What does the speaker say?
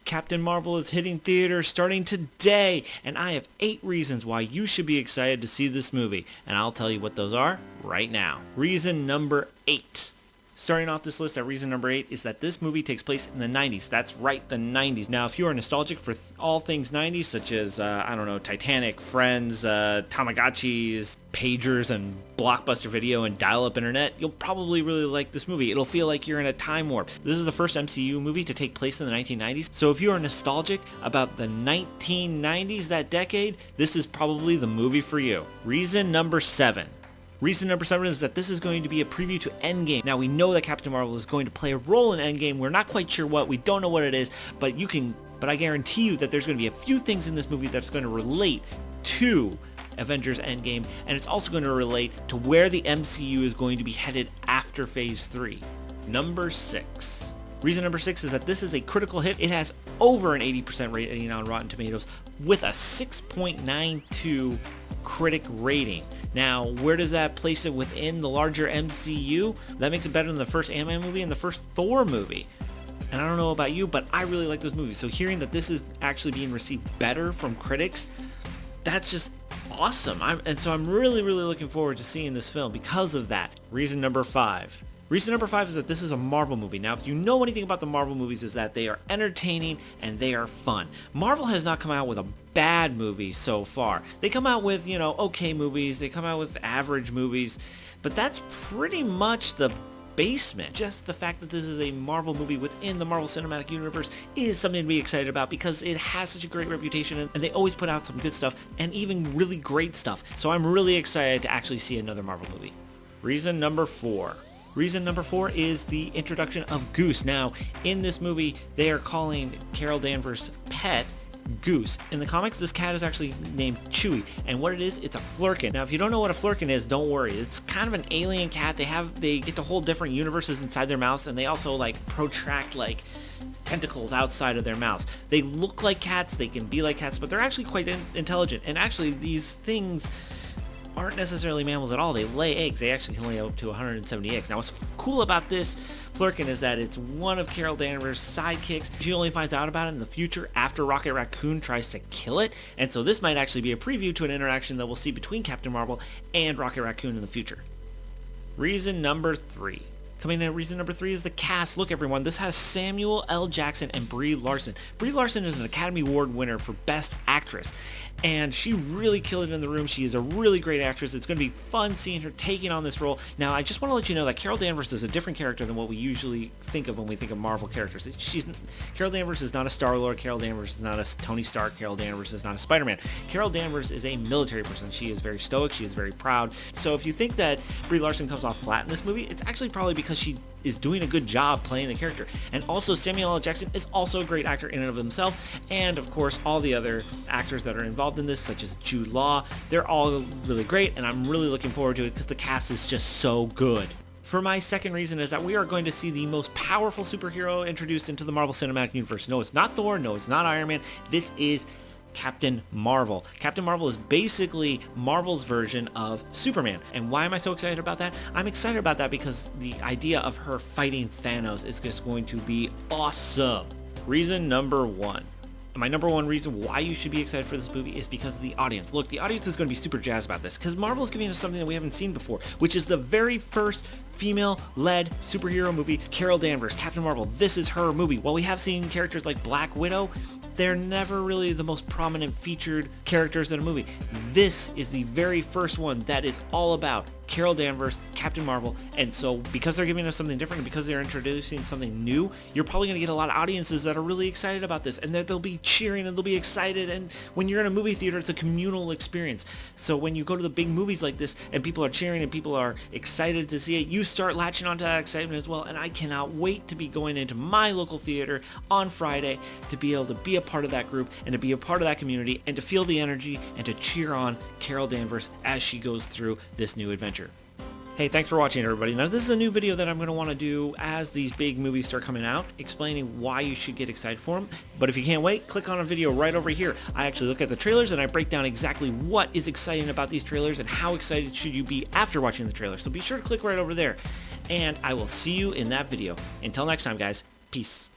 Captain Marvel is hitting theaters starting today, and I have 8 reasons why you should be excited to see this movie, and I'll tell you what those are right now. Reason number 8. Starting off this list at reason number 8 is that this movie takes place in the 90s. That's right, the 90s. Now, if you are nostalgic for all things 90s, such as, Titanic, Friends, Tamagotchis, pagers, and Blockbuster Video and dial-up internet, you'll probably really like this movie. It'll feel like you're in a time warp. This is the first MCU movie to take place in the 1990s, so if you are nostalgic about the 1990s, that decade, this is probably the movie for you. Reason number 7. Reason number 7 is that this is going to be a preview to Endgame. Now, we know that Captain Marvel is going to play a role in Endgame. We're not quite sure what. We don't know what it is, but I guarantee you that there's going to be a few things in this movie that's going to relate to Avengers Endgame, and it's also going to relate to where the MCU is going to be headed after Phase 3. Number 6. Reason number 6 is that this is a critical hit. It has over an 80% rating on Rotten Tomatoes with a 6.92 critic rating. Now, where does that place it within the larger MCU? That makes it better than the first Ant-Man movie and the first Thor movie. And I don't know about you, but I really like those movies. So hearing that this is actually being received better from critics, that's just awesome. And so I'm really, really looking forward to seeing this film because of that. Reason number 5. Reason number 5 is that this is a Marvel movie. Now, if you know anything about the Marvel movies, is that they are entertaining and they are fun. Marvel has not come out with a bad movie so far. They come out with, okay movies. They come out with average movies. But that's pretty much the basement. Just the fact that this is a Marvel movie within the Marvel Cinematic Universe is something to be excited about because it has such a great reputation and they always put out some good stuff and even really great stuff. So I'm really excited to actually see another Marvel movie. Reason number 4. Reason number 4 is the introduction of Goose. Now, in this movie, they are calling Carol Danvers' pet Goose. In the comics, this cat is actually named Chewie, and what it is, it's a Flurkin. Now, if you don't know what a Flurkin is, don't worry. It's kind of an alien cat. They get to hold different universes inside their mouths, and they also protract tentacles outside of their mouths. They look like cats, they can be like cats, but they're actually quite intelligent. And actually, these things aren't necessarily mammals at all. They lay eggs. They actually can lay up to 170 eggs. Now, what's cool about this Flurkin is that it's one of Carol Danvers' sidekicks. She only finds out about it in the future after Rocket Raccoon tries to kill it. And so this might actually be a preview to an interaction that we'll see between Captain Marvel and Rocket Raccoon in the future. Reason number 3. Coming in at reason number 3 is the cast. Look, everyone, this has Samuel L. Jackson and Brie Larson. Brie Larson is an Academy Award winner for Best Actress, and she really killed it in The Room. She is a really great actress. It's going to be fun seeing her taking on this role. Now, I just want to let you know that Carol Danvers is a different character than what we usually think of when we think of Marvel characters. Carol Danvers is not a Star-Lord. Carol Danvers is not a Tony Stark. Carol Danvers is not a Spider-Man. Carol Danvers is a military person. She is very stoic. She is very proud. So if you think that Brie Larson comes off flat in this movie, it's actually probably because she is doing a good job playing the character. And also, Samuel L. Jackson is also a great actor in and of himself. And of course, all the other actors that are involved in this, such as Jude Law, they're all really great, and I'm really looking forward to it because the cast is just so good. For my second reason is that we are going to see the most powerful superhero introduced into the Marvel Cinematic Universe. No, it's not Thor. No, it's not Iron Man. This is Captain Marvel. Captain Marvel is basically Marvel's version of Superman. And why am I so excited about that? I'm excited about that because the idea of her fighting Thanos is just going to be awesome. Reason number 1. My number 1 reason why you should be excited for this movie is because of the audience. Look, the audience is going to be super jazzed about this because Marvel is giving us something that we haven't seen before, which is the very first female-led superhero movie, Carol Danvers, Captain Marvel. This is her movie. While we have seen characters like Black Widow, they're never really the most prominent featured characters in a movie. This is the very first one that is all about Carol Danvers, Captain Marvel, and so because they're giving us something different and because they're introducing something new, you're probably going to get a lot of audiences that are really excited about this, and that they'll be cheering and they'll be excited, and when you're in a movie theater, it's a communal experience. So when you go to the big movies like this, and people are cheering and people are excited to see it, you start latching onto that excitement as well, and I cannot wait to be going into my local theater on Friday to be able to be a part of that group and to be a part of that community and to feel the energy and to cheer on Carol Danvers as she goes through this new adventure. Hey, thanks for watching, everybody. Now, this is a new video that I'm going to want to do as these big movies start coming out, explaining why you should get excited for them. But if you can't wait, click on a video right over here. I actually look at the trailers and I break down exactly what is exciting about these trailers and how excited should you be after watching the trailer. So be sure to click right over there. And I will see you in that video. Until next time, guys. Peace.